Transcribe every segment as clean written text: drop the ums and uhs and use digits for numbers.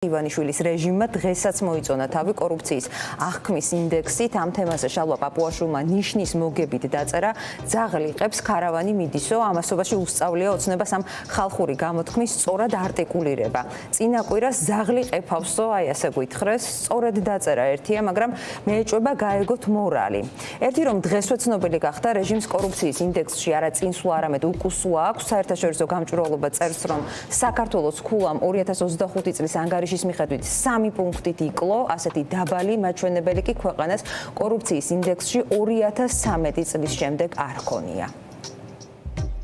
ივანიშვილის რეჟიმმა დღესაც მოიწონა თავი კორუფციის აღქმის ინდექსით. ამ თემაზე შალვა პაპუაშვილმა ნიშნის მოგებით დაწერა ძაღლი ყებს ქარავანი მიდისო. ამასობაში უსწავლია ოცნებას ამ ხალხური გამოთქმის სწორად არტიკულირება. წინა კვირას ძაღლი ყეფავსო, აი ასე გითხრეს, სწორად დაწერა ერთია, მაგრამ მეეჭვება გაეგოთ მორალი. ერთი რომ დღესვე ცნობილი გახდა რეჟიმს კორუფციის ინდექსში არა წინსვლა, არამედ უკუსვლა აქვს. საერთაშორისო გამჭვირვალობა წერს, რომ საქართველოს ქულამ 2025 წლის ანგარიშის მიხედვით 3 პუნქტით იკლო, ასეთი დაბალი მაჩვენებელი კი ქვეყანას კორუფციის ინდექსში 2013 წლის შემდეგ არ ჰქონია.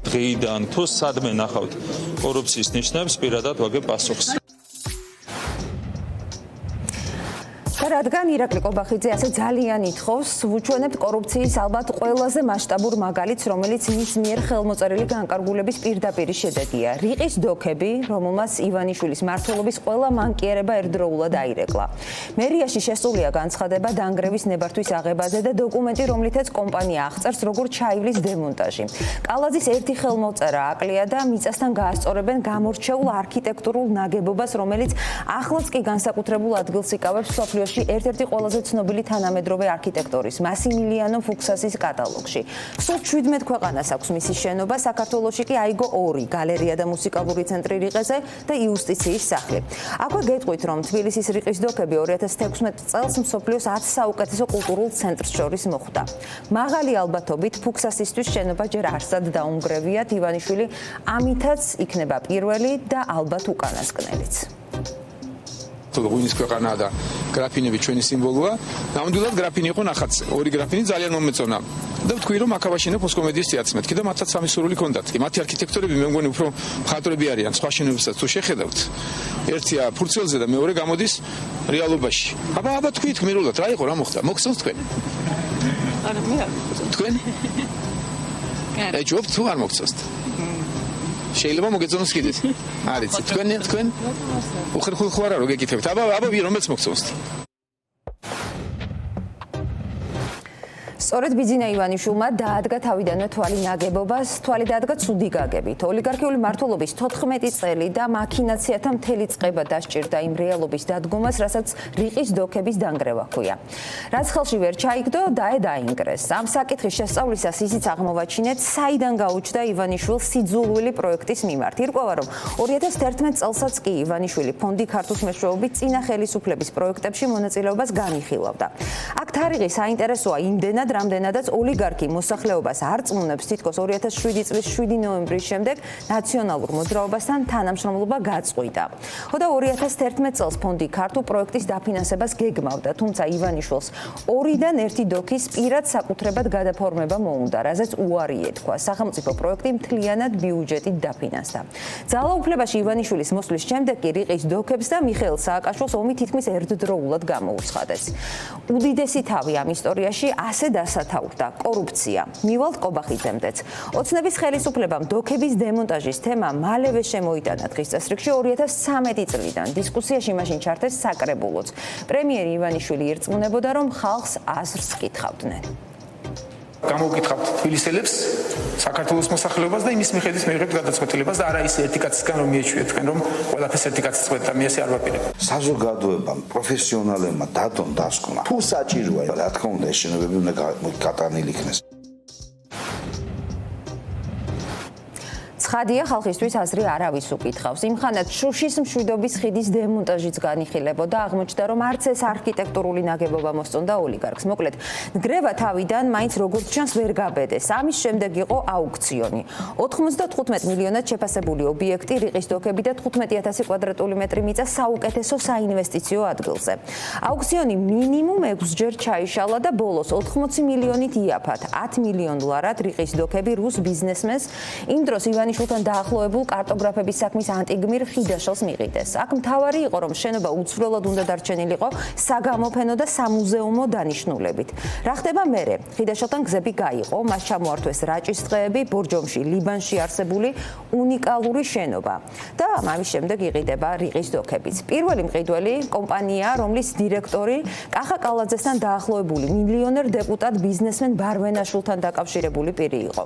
დღეიდან თუ სადმე ნახავთ კორუფციის ნიშნებს, პირადად ვაგებ პასუხს. რადგან ირაკლი ყობახიძე ასე ძალიან ითხოვს, ვუჩვენებთ კორუფციის ალბათ ყველაზე მასშტაბურ მაგალითს, რომელიც მის მიერ ხელმოწერილი განკარგულების პირდაპირ შედეგია. რიყის დოქები, რომელმაც ივანიშვილის მმართველობის ყველა მანკიერება ერთდროულად აირეკლა. მერიაში შესულია განცხადება დანგრევის ნებართვის აღებაზე და დოკუმენტი, რომლითაც კომპანია აღწერს, როგორ ჩაივლის დემონტაჟი. კალაძის ერთი ხელმოწერა აკლია და მიწასთან გაასწორებენ გამორჩეულ არქიტექტურულ ნაგებობას, რომელიც ახლაც კი განსაკუთრებულ ადგილს იკავებს მსოფლიოში ერთ-ერთი ყველაზე ცნობილი თანამედროვე არქიტექტორის მასიმილიანო ფუქსასის კატალოგში. სულ 17 ქვეყანას აქვს მისი შენობა, საქართველოში კი აიგო 2 გალერეა და მუსიკალური ცენტრი რიყეზე და იუსტიციის სახლი. აქვე გეტყვით, რომ თბილისის რიყის დოქები 2016 წელს მსოფლიოს 10 საუკეთესო კულტურულ ცენტრს შორის მოხვდა. მაღალი ალბათობით ფუქსასისთვის შენობა ჯერ არსად დაუნგრევიათ, ივანიშვილი ამითაც იქნება პირველი და ალბათ უკანასკნელიც. ღვინის ქვეყანა და გრაფინები ჩვენი სიმბოლოა. ნამდვილად გრაფინი იყო ნახატზე. 2 გრაფინი ძალიან მომეწონა. და ვთქვი რომ აკაბაშინე პოსტკომედიის თეატრს მეთქი და მათაც სამი სურვილი ჰქონდათ. მათი არქიტექტორები მე მგონი უფრო მხატვრები არიან. სხვა შენობებსაც თუ შეხედავთ, ერთია ფურცელზე და მეორე გამოდის რეალობაში. აბა თქვით გმირულად რა იყო, რა მოხდა? მოგწონს თქვენ? არა, მე არ. თქვენ? აი ჯობ თუ არ მოგწონს? შეიძლება მოგეწონოს კიდეც. არის თქვენ? უხერხულ ხო არა რო გეკითხებთ. აბა რომელს მოგწონს? სწორედ ბიძინა ივანიშვილმა დაადგა თავიდანვე თვალი ნაგებობას, თვალი დაადგა ცუდი გაგებით. ოლიგარქიული მმართველობის 14 წელი და მაქინაციათა მთელი წყება დასჭირდა იმ რეალობის დადგომას, რასაც რიყის დოქების დანგრევა ჰქვია. რაც ხელში ვერ ჩაიგდო, დაინგრეს. ამ საკითხის შესწავლისას ისიც აღმოვაჩინეთ, საიდან გაუჩნდა ივანიშვილს სიძულვილი პროექტის მიმართ. ირკვევა, რომ 2011 წელსაც კი ივანიშვილი ფონდი ქართულ მეშვეობით წინა ხელისუფლების პროექტებში მონაწილეობას განიხილავდა. აქ თარიღი საინტერესოა იმდენად, რამდენადაც ოლიგარქი მოსახლეობას არ წმუნებს, თითქოს 2007 წლის 7 ნოემბრის შემდეგ ნაციონალურ მოძრაობასთან თანამშრომლობა გაწყვიტა. ხოდა 2011 წელს ფონდი ქართულ პროექტის დაფინანსებას გეგმავდა, თუმცა ივანიშვილს 2-დან 1 დოქის პირად საკუთრებად გადაფორმება მოუნდა, რაზეც უარი ეთქვა. სახელმწიფო პროექტი მთლიანად ბიუჯეტით დაფინანსდა. ძალაუფლებაში ივანიშვილის მოსვლის შემდეგ კი რიყის დოქებს და მიხეილ სააკაშვილს ომი თითქმის ერთდროულად გამოუცხადეს. უდიდესი თავი ამ ისტორიაში ასე დასათაურდა კორუფცია. მივალთ ყობახიძემდეც. ოცნების ხელისუფლებამ დოქების დემონტაჟის თემა მალევე შემოიტანა დღის წესრიგში 2013 წლიდან. დისკუსიაში მაშინ ჩართეს საკრებულოც. პრემიერი ივანიშვილი ირწმუნებოდა, რომ ხალხს აზრს კითხავდნენ. გამოვკითხავთ თბილისელებს, საქართველოს მოსახლეობას და იმის მიხედვით მიიღებთ გადაწყვეტილებას და არა ის ერთი კაცისგან რომ მიეჩვიეთ თქვენ რომ ყველაფერს ერთი კაცი წყვეტდა, მე ასე არ ვაპირებ. საზოგადოებამ, პროფესიონალებმა დადონ დასკვნა. თუ საჭიროა, რა თქმა უნდა, ეს შენობები უნდა გატანილი იქნეს. ცხადია, ხალხისთვის აზრი არავის უკითხავს. იმხანად შუშის მშვიდობის ხიდის დემონტაჟიც განიხილებოდა, აღმოჩნდა, რომ არც ეს არქიტექტურული ნაგებობა მოსწონდა ოლიგარქს. მოკლედ, ნგრევა თავიდან მაინც როგორც ჩანს ვერ გაბედეს. ამის შემდეგ იყო აუქციონი. 95 მილიონად შეფასებული ობიექტი, რიყის დოქები და 15000 კვადრატული მეტრი მიწა საუკეთესო საინვესტიციო ადგილზე. აუქციონი მინიმუმ 6 ჯერ ჩაიშალა და ბოლოს 80 მილიონით იაფად, 10 მილიონ დოლარად რიყის დოქები რუს ბიზნესმენს იმ დროს ივანიშვილთან დაახლოებულ კარტოგრაფების საქმის ანტიგმირ ხიდაშელს მიყიდეს. აქ მთავარი იყო, რომ შენობა უცვლელად უნდა დარჩენილიყო საგამოფენო და სამუზეუმო დანიშნულებით. რა ხდება მერე? ხიდაშელთან გზები გაიყო, მას ჩამოართვეს რაჭის ტყეები, ბორჯომში, ლიბანში არსებული უნიკალური შენობა და ამის შემდეგ იყიდება რიყის დოქებიც. პირველი მყიდველი კომპანია, რომლის დირექტორი კახა კალაძესთან დაახლოებული მილიონერ დეპუტატ ბიზნესმენ ბარვენაშვილთან დაკავშირებული პირი იყო.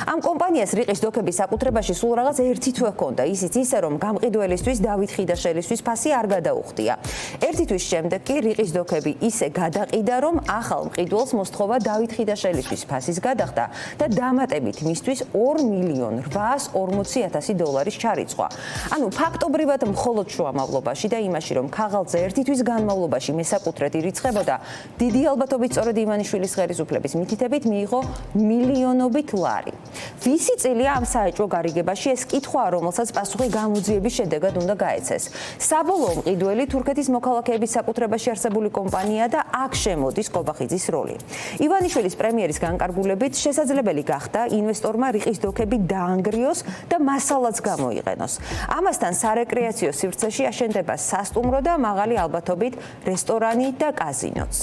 ამ კომპანიას რიყის დოქების საკუთრება პროგრამაში სულ რაღაც ერთი თვე ჰქონდა, ისიც ისე რომ გამყიდველისთვის დავით ხიდაშელისთვის ფასი არ გადაუხდია. ერთი თვის შემდეგ კი რიყის დოქები ისე გადაყიდა, რომ ახალ მყიდველს მოსთხოვა დავით ხიდაშელისთვის ფასის გადახდა და დამატებით მისთვის $2,840,000 ჩარიცხვა. ანუ ფაქტობრივად მხოლოდ შუამავლობაში და იმაში, რომ ქაღალდზე ერთი თვის განმავლობაში მესაკუთრედ ირიცხებოდა, დიდი ალბათობით სწორედ ივანიშვილის ხელისუფლების მითითებით მიიღო მილიონობით ლარი. ვისი წელია ამ საეჭვო გარიგებაში ეს კითხვაა, რომელსაც პასუხი გამოძიების შედეგად უნდა გაეცეს. საბოლოო მყიდველი თურქეთის მოქალაქეების საკუთრებაში არსებული კომპანია და აქ შემოდის კობახიძის როლი. ივანიშვილის პრემიერის განკარგულებით შესაძლებელი გახდა ინვესტორმა რიყის დოქები დაანგრიოს და მასალაც გამოიყენოს. ამასთან სარეკრეაციო სივრცეში აშენდება სასტუმრო და მაღალი ალბათობით რესტორანი და კაზინოც.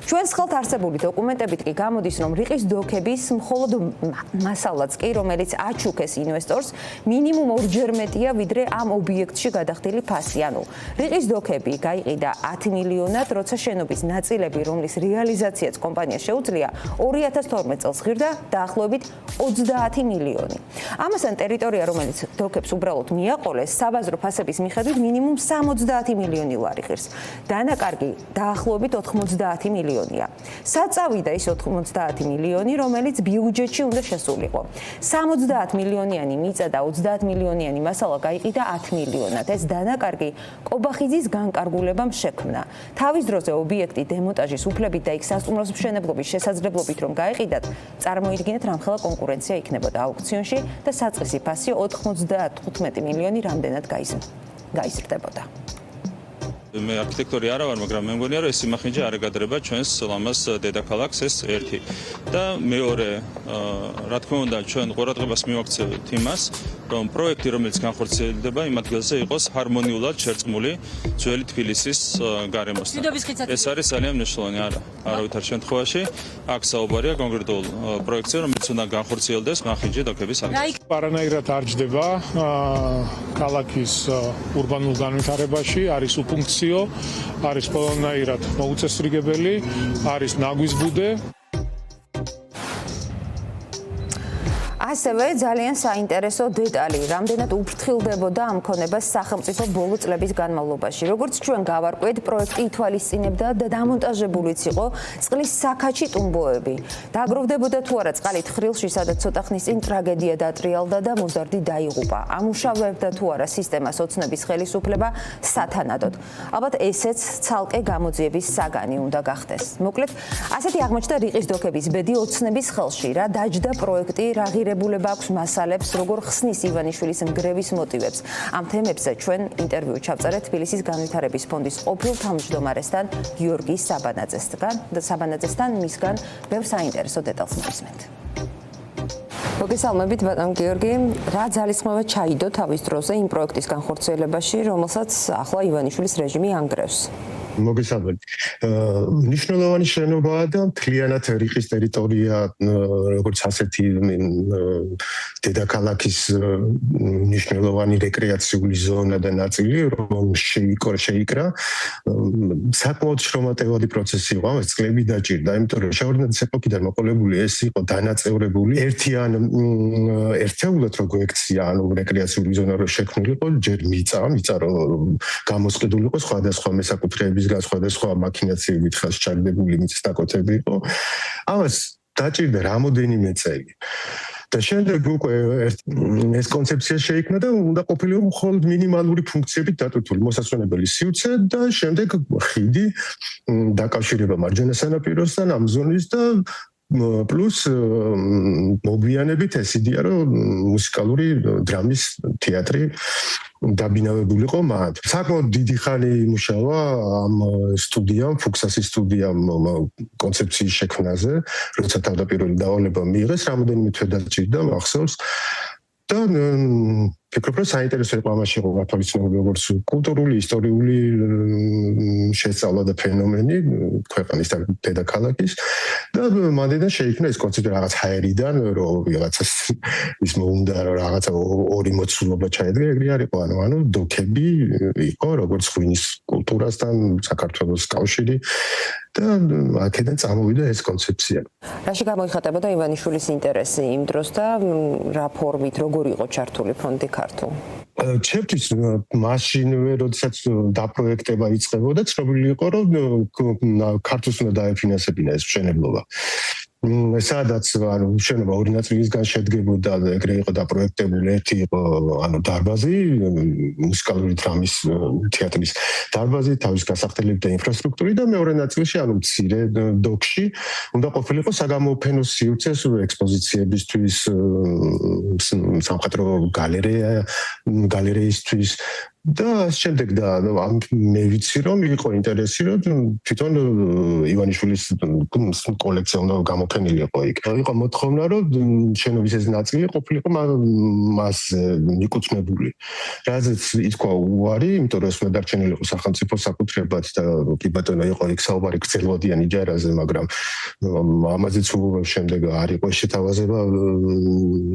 ჩვენს ხელთ არსებული დოკუმენტებით კი გამოდის, რომ რიყის დოქების მხოლოდ მასალაც კი, რომელიც აჩუქეს ინვესტორს, მინიმუმ ორჯერ მეტია, ვიდრე ამ ობიექტში გადახდილი ფასი. ანუ რიყის დოქები გაიყიდა 10 მილიონად, როცა შენობის ნაწილები, რომლის რეალიზაციაც კომპანიას შეუძლია, 2012 წელს ღირდა დაახლოებით 20 მილიონი. ამასთან ტერიტორია, რომელიც დოქებს უბრალოდ მიაყოლეს, საბაზრო ფასების მიხედვით მინიმუმ 70 მილიონი ლარი ღირს. დანაკარგი დაახლოებით 90 მილიონია. საწავიდა ის 90 მილიონი, რომელიც ბიუჯეტში უნდა შესულიყო. 70 მილიონიანი მიწა და 20 მილიონიანი მასალა გაიყიდა 10 მილიონად. ეს დანაკარგი კობახიძის განკარგულებამ შექმნა. თავის დროზე ობიექტი დემონტაჟის უფლებით და იქ სასტუმროს მშენებლობის შესაძლებლობით რომ გაიყიდათ, წარმოიდგინეთ რამხელა კონკურენცია იქნებოდა აუქციონში და საწყისი ფასი 95 მილიონი რამდენად გაიზრდებოდა. მე არქიტექტორი არა ვარ, მაგრამ მე მგონია, რომ ეს იმახინჯე არ ეგადრება ჩვენს ლამაზ დედაქალაქს, ეს ერთი. და მეორე, რა თქმა უნდა, ჩვენ ყურადღებას მივაქცევთ იმას, რომ პროექტი, რომელიც განხორციელდება, იმ ადგილზე იყოს ჰარმონიულად შერწყმული ძველი თბილისის გარემოსთან. ეს არის ძალიან მნიშვნელოვანი, არავითარ შემთხვევაში. აქ საუბარია კონკრეტულ პროექტზე, რომელიც უნდა განხორციელდეს მახინჯე დოქების ადგილზე. პარანაირად არ ჯდება ქალაქის ურბანულ განვითარებაში, არის უფუნქცია, არის ყველანაირად მოუწესრიგებელი, არის ნაგვის ბუდე. ასევე ძალიან საინტერესო დეტალი, რამდენად უფრთხილდებოდა ამ ქონებას სახელმწიფო ბოლო წლების განმავლობაში. როგორც ჩვენ გავარკვეთ, პროექტი ითვალისწინებდა და დამონტაჟებულიც იყო წყლის საქაჩი ტუმბოები. დააგროვდებოდა თუ არა წყალი თხრილში, სადაც ცოტა ხნის წინ ტრაგედია დატრიალდა და მოზარდი დაიღუპა. ამუშავებდა თუ არა სისტემას ოცნების ხელისუფლება სათანადოდ. ალბათ ესეც ცალკე გამოძიების საგანი უნდა გახდეს. მოკლედ, ასეთი აღმოჩნდა რიყის დოქების ბედი ოცნების ხელში, რა დაჯდა პროექტი, რა ღირებულება აქვს მასალებს, როგორ ხსნის ივანიშვილის მგრევის მოტივებს. ამ თემებზე ჩვენ ინტერვიუ ჩავწერეთ თბილისის განვითარების ფონდის ყოფილ თავმჯდომარესთან გიორგი საბანაძესთან, მისგან ბევრ საინტერესო დეტალს მოვისმენთ. მოგესალმებით ბატონ გიორგი, რა ძალისხმევა ჩაიდო თავის დროზე იმ პროექტის განხორციელებაში, რომელსაც ახლა ივანიშვილის რეჟიმი ანგრევს? მოგესალმებით. მნიშვნელოვანი შენობაა და მთლიანად რიყის ტერიტორია, როგორც ასეთი დედაქალაქის მნიშვნელოვანი რეკრეაციული ზონა და ნაწილი, რომ შეიკრა, საკმაოდ შრომატევადი პროცესი იყო, ამას წლები დაჭირდა, იმიტომ რომ შევარდნაძის ეპოქიდან მოყოლებული ეს იყო დანაწევრებული ერთეულად რო გვექცია, ანუ რეკრეაციული ზონა რო შექმნილიყო, ჯერ მიწა რომ გამოსყიდული იყო სხვადასხვა მესაკუთრეების სხვადასხვა მაქინაციებით ხელშეჩარდებული მიწის დაკოთები იყო. ამას დაჭირდა რამოდენიმე წელი. და შემდეგ უკვე ეს კონცეფცია შეიქმნა და უნდა ყოფილიყო მხოლოდ მინიმალური ფუნქციებით დატვირთული მოსასვენებელი სივრცე და შემდეგ ხიდი დაკავშირება მარჯვენა სანაპიროსთან ამ ზონის და პლუს მოგვიანებით ეს იდეა რომ მუსიკალური დრამის თეატრი დაბინავებულიყო მათ. საკმაოდ დიდი ხანი იმუშავა ამ სტუდიამ, ფუქსასის სტუდიამ კონცეფციის შექმნაზე, როცა თავდაპირველი დავალება მიიღეს, რამოდენიმე თვე დაჭირდა, მახსოვს. და ფიქრობ, რომ საინტერესო იყო ამაში იყო გათვალისწინებული როგორც კულტურული, ისტორიული შესწავლა და ფენომენი ქვეყნის და დედაქალაქის და მანდიდან შეიქმნა ეს კონცეფცია რაღაც ჰაერიდან, რომ რაღაცას ის მოუნდა რაღაცა ორი მოცულობა ჩაედგა, ეგრე არ იყო, ანუ დოქები იყო როგორც ღვინის კულტურასთან საქართველოს კავშირი და აქედან წამოვიდა ეს კონცეფცია. რაში გამოიხატებოდა ივანიშვილის ინტერესი იმ დროს და რა ფორმით, როგორ იყო ჩართული ფონდი ქართულ? ჩემთვის მაშინვე, როდესაც დაპროექტება იწყებოდა, ცნობილი იყო, რომ ქართულს უნდა დაეფინანსებინა ეს მშენებლობა. სადაც შენობა ორი ნაწილისგან შედგებოდა, ეგრე იყო დაპროექტებული, ერთი იყო დარბაზი, მუსიკალური დრამის თეატრის დარბაზი, თავის გასახდელები და ინფრასტრუქტური და მეორე ნაწილში, მცირე დოქში უნდა ყოფილიყო საგამოფენო სივრცე ექსპოზიციებისთვის, სამხატვრო გალერეისთვის და შემდეგ და მე ვიცი რომ იყო ინტერესი რომ თვითონ ივანიშვილის კოლექცია უნდა გამოფენილიყო იქ. იყო მოთხოვნა რომ შენობის ეს ნაწილი ყოფილიყო მას მიკუთვნებული. რაზეც ითქვა უარი, იმიტომ რომ ეს უნდა დარჩენილიყო სახელმწიფო საკუთრებად და კი ბატონო იყო იქ საუბარი გრძელვადიან იჯარაზე, მაგრამ ამაზეც შემდეგ არ იყო შეთავაზება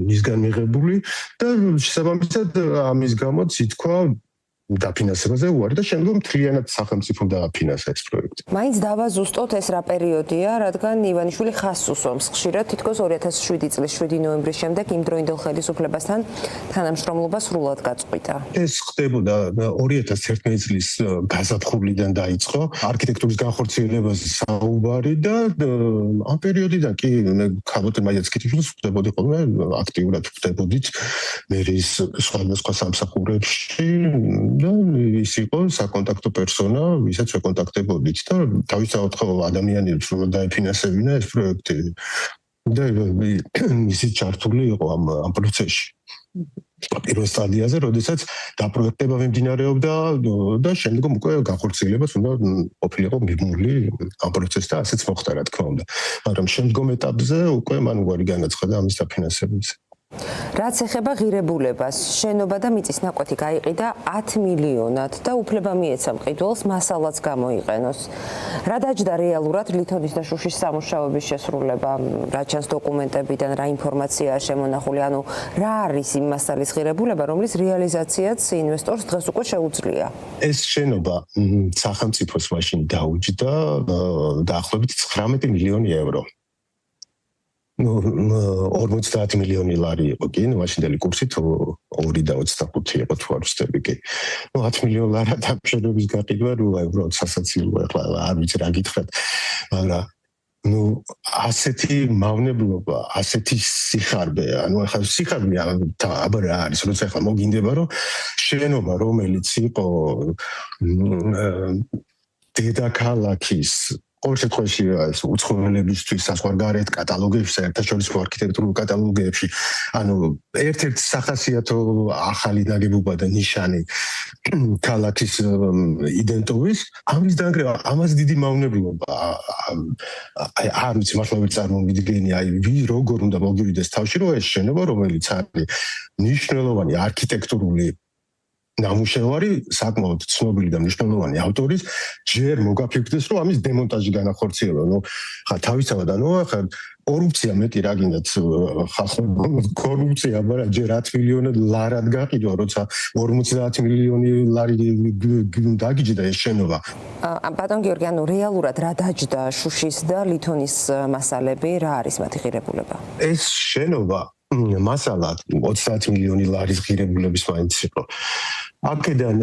მისგან მიღებული და შესაბამისად ამის გამოც ითქვა დაფინანსებაზე უარი და შემდგომ მთლიანად სახელმწიფო დააფინანსა ეს პროექტი. მაინც დავაზუსტოთ ეს რა პერიოდია, რადგან ივანიშვილი ხაზს უსვამს ხშირად, თითქოს 2007 წლის 7 ნოემბრის შემდეგ იმ დროინდელ ხელისუფლებასთან თანამშრომლობა სრულად გაწყვიტა. ეს ხდებოდა 2011 წლის გაზაფხულიდან დაიწყო არქიტექტურის განხორციელებაზე საუბარი და ამ პერიოდიდან კი ქაბოტე მაიაც კითხვას ხდებოდი ხოლმე აქტიურად ხდებოდით მერის სხვადასხვა სამსახურებში და ის იყო საკონტაქტო პერსონა, ვისაც ვეკონტაქტებოდით და თავისთავად ხო ადამიანებს რომ დაეფინანსებინა ეს პროექტი და ისიც ჩართული იყო ამ პროცესში. პირველ სტადიაზე, როდესაც დაპროექტება მიმდინარეობდა და შემდგომ უკვე განხორციელებას უნდა ყოფილიყო მიმული ამ პროცესს და ასეც მოხდა რა თქმა უნდა. მაგრამ შემდგომ ეტაპზე უკვე მან უარი განაცხადა ამის დაფინანსებაზე. რაც ეხება ღირებულებას, შენობა და მიწის ნაკვეთი გაიყიდა 10 მილიონად და უფლება მიეცა მყიდველს მასალაც გამოიყენოს. რა დაჯდა რეალურად ლითონის და შუშის სამუშაოების შესრულება, რა ჩანს დოკუმენტებიდან, რა ინფორმაციაა შემონახული, რა არის იმ მასალის ღირებულება, რომლის რეალიზაციაც ინვესტორს დღეს უკვე შეუძლია. ეს შენობა სახელმწიფოს მაშინ დაუჯდა დაახლოებით 19 მილიონი ევრო. 50 მილიონი ლარი იყო კი, მაშინდელი კურსით 2.25 იყო თუ არ ვცდები კი. 10 მილიონი ლარი დაფშენების გაყიდვა უბრალოდ სასაცილოა, ახლა არ ვიცი რა გითხრათ, მაგრამ ასეთი მავნებლობა, ასეთი სიხარბე, ახლა სიხარბე აბა რა არის, როცა ახლა მოგინდება რომ შენობა რომელიც იყო დედაქალაქის ყოველ შემთხვევაში ეს უცხოელებისთვის საზღვარგარეთ კატალოგებში, საერთაშორისო არქიტექტურულ კატალოგებში, ერთ-ერთი სახასიათო ახალი ნაგებობა და ნიშანი ქალაქის იდენტობის, ამის დანგრევა, ამას დიდი მავნებლობა. არ ვიცი, მართლა ვერ წარმოვიდგენი, როგორ უნდა მოგივიდეს თავში, რომ ეს შენობა, რომელიც არის მნიშვნელოვანი არქიტექტურული ნამუშევარი, საკმაოდ ცნობილი და მნიშვნელოვანი ავტორის, ჯერ მოგაფიქრდეს, რომ ამის დემონტაჟი განახორციელო. ხა თავისთავად, ხა კორუფცია მეტი რა გინდათ, კორუფცია, მაგრამ ჯერ 10 მილიონად ლარად გაყიდვა, როცა 50 მილიონი ლარი დაგიჯდა ეს შენობა. ბატონ გიორგი, რეალურად რა დაჯდა შუშის და ლითონის მასალები, რა არის მათი ღირებულება? ეს შენობა მასალა 30 მილიონი ლარის ღირებულების მაინც იყო. აქედან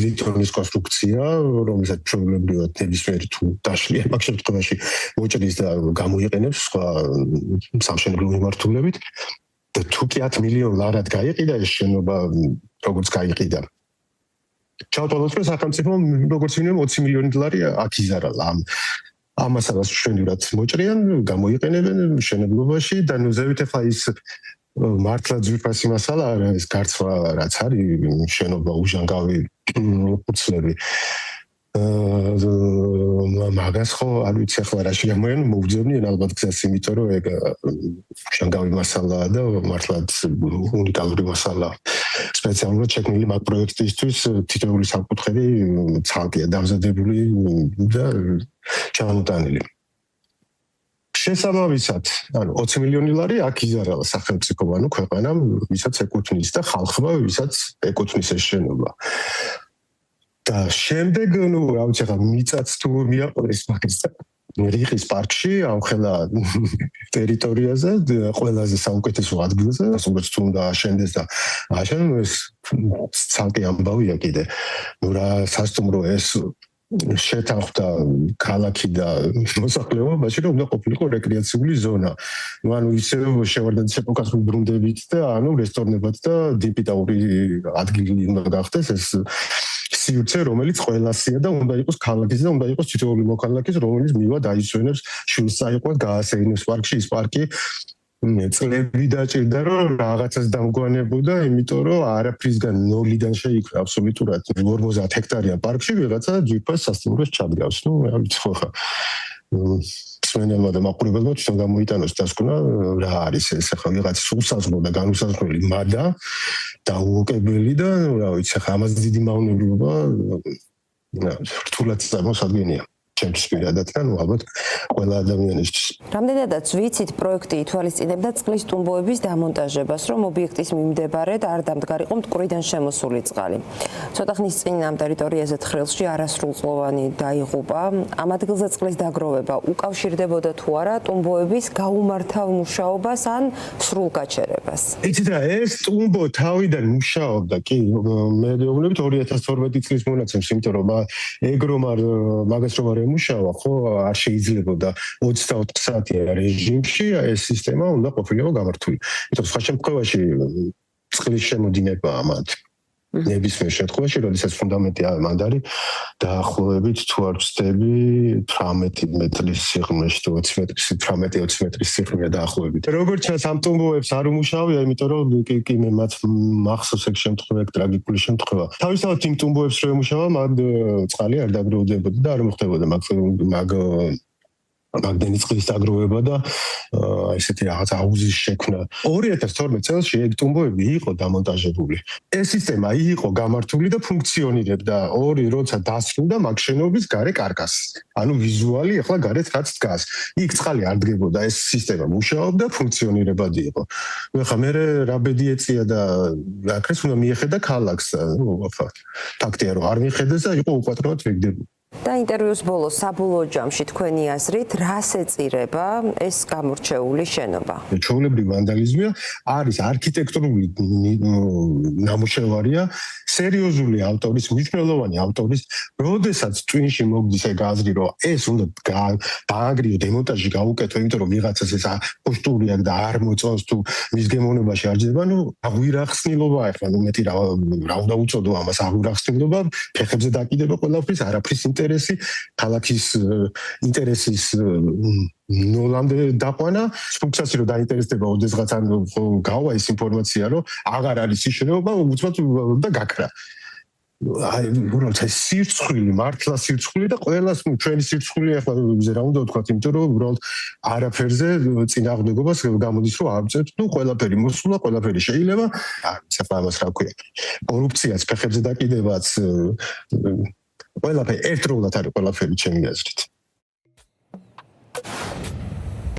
ლითონის კონსტრუქცია, რომელსაც ჩვეულებრივად ნებისმიერ თუ დაშლია, მაგ შემთხვევაში მოჭრის და გამოიყენებს სხვა სამშენებლო მიმართულებით. და თუ კი 10 მილიონ ლარად გაიყიდა ეს შენობა, როგორც გაიყიდა. ჩავთვალოთ, რომ სახელმწიფომ როგორც მინიმუმ 20 მილიონი ლარი აქ იზარალა ამ მასალას მშვენივრად მოჭრიან, გამოიყენებენ მშენებლობაში და ზევით ახლა ის მართლა ძვირფასი მასალა არა, ეს გარცვა რაც არის შენობა უჟანგავი უცლები. მაგას ხო არ ვიცი ახლა რა შემოიან მოვძებნიან ალბათ გზას, იმიტომ რომ ეგ უჟანგავი მასალაა და მართლაც უნიკალური მასალა. სპეციალურად შექმნილი მაგ პროექტისთვის თითოეული საკუთრები ცალკეა დამზადებული და ჩამოტანილი. შესაბამისად, 20 მილიონი ლარი აქ იზარალა სახელმწიფომ, ქვეყანამ, ვისაც ეკუთვნის და ხალხმა, ვისაც ეკუთვნის ეს შენობა. და შემდეგ ნუ რა ვიცი ხა მიწაც თუ მიაყოლეს მაგის რიხის პარკში ამ ხელა ტერიტორიაზე ყველაზე საუკეთესო ადგილზე როგორც თუ უნდა აშენდეს და აშენო ეს ცალკე ამბავია კიდე ნუ რა სასტუმრო ეს შეთანხმდა ქალაქი და მოსახლეობაში რომ უნდა ყოფილიყო რეკრეაციული ზონა. ნუ ანუ ისე შევარდნით ეპოქას უბრუნდებით და ანუ რესტორნებად და დიპიტაური ადგილი უნდა გახდეს ეს სივრცე რომელიც ყველასია და უნდა იყოს ქალაქის და უნდა იყოს თითოეული მოქალაქის რომელიც მივა დაისვენებს შვილს წაიყვანს გაასეინოს პარკში ის პარკი წლები დაჭირდა რომ რაღაცას დამგვანებოდა იმიტომ რომ არაფრისგან ნოლიდან შეიქმნა აბსოლუტურად 50 ჰექტარიან პარკში ვიღაცა ჯიპას სასტუმროს ჩადგავს ნუ რა ვიცი ხო სვენელმა და მაყურებელმა ჩვენ გამოიტანოს დასკვნა რა არის ეს ახლა ვიღაც უსაზღრო და განუსაზღვრელი მადა დაუოკებელი და რა ვიცი ახლა ამაზე დიდი მავნებლობა რთულად წარმოსადგენია ჩემთვის პირადად და ალბათ ყველა ადამიანისთვის. რამდენადაც ვიცით, პროექტი ითვალისწინებდა წყლის ტუმბოების დამონტაჟებას, რომ ობიექტის მიმდებარედ არ დამდგარიყო მტკვრიდან შემოსული წყალი. ცოტა ხნის წინ ამ ტერიტორიაზე თხრილში არასრულწლოვანი დაიღუპა. ამ ადგილზე წყლის დაგროვება უკავშირდებოდა თუ არა ტუმბოების გაუმართავ მუშაობას ან სრულ გაჩერებას. იცით რა, ეს ტუმბო თავიდან მუშაობდა, კი, მე ვეუბნებით 2012 წლის მონაცემს, იმიტომ რომ ეგ რომ მაგას რომ არ ემუშავა, ხო, არ შეიძლებოდა 24 საათიან რეჟიმში ეს სისტემა უნდა ყოფილიყო გამართული. იმიტომ სხვა შემთხვევაში წყლის შემოდინება ამათ ნებისმიერ შემთხვევაში, როდესაც ფუნდამენტი ამად არის დაახლოებით თუ არ ვცდები 18 მეტრის სიღრმეში, 18-20 მეტრის სიღრმეა დაახლოებით. როგორც ჩანს ამ ტუმბოებს არ უმუშავია, იმიტომ რომ კი მე მათ მახსოვს ეგ შემთხვევა, ეგ ტრაგიკული შემთხვევა. თავისთავად იმ ტუმბოებს რო ემუშავა, მათ წყალი არ დაგროვდებოდა და არ მოხდებოდა მაგ მაგდენი წყლის დაგროვება და ესეთი რაღაც აუზის შექმნა. 2012 წელს ეგ ტუმბოები იყო დამონტაჟებული. ეს სისტემა იყო გამართული და ფუნქციონირებდა ორი როცა დასრულდა მაგ შენობის გარე კარკასი. ანუ ვიზუალი ახლა გარეთ რაც დგას. იქ წყალი არ დგებოდა, ეს სისტემა მუშაობდა, ფუნქციონირებადი იყო. ნუ ახლა მე რა ბედი ეწია და აქაც უნდა მიეხედა ქალაქს. ნუ ახლა ფაქტია რომ არ მიეხედეს და იყო უპატრონად ვეგდებული. და ინტერვიუს ბოლოს საბოლოო ჯამში თქვენი აზრით რას ეწირება ეს გამორჩეული შენობა? ჩვეულებრივი ვანდალიზმია, არის არქიტექტურული ნამუშევარია, სერიოზული ავტორის, მნიშვნელოვანი ავტორის, როდესაც twin-ში მოგდის ეგ აზრი, რომ ეს უნდა დაანგრიო, დემონტაჟი გაუკეთო, იმიტომ რომ ვიღაცას ეს პოსტური აქვს და არ მოწონს თუ მის გემოვნებაში არ ჯდება, ნუ აღვირახსნილობა ახლა ნუ მეტი რა უნდა უწოდო ამას აღვირახსნილობა, ფეხებზე დაკიდება ყველაფრის, არაფრის ინტერესი, ქალაქის ინტერესის ნოლამდე დაყვანა, ფუნქციას რო დაინტერესდება ოდესღაც ან გავა ის ინფორმაცია, რომ აღარ არის ის შენობა, უცბად და გაქრა. აი, უბრალოდ ეს სირცხვილი, მართლა სირცხვილი და ყველას ჩვენი სირცხვილი ახლა ზე რა უნდა ვთქვა, იმიტომ რომ უბრალოდ არაფერზე წინააღმდეგობას გამოდის, რომ არ ვწევთ, ნუ ყველაფერი მოსულა, ყველაფერი შეიძლება, არც ახლა ამას რა ქვია. კორუფციაც, ფეხებზე დაკიდებაც ყველაფერი ერთდროულად არის ყველაფერი ჩემი აზრით.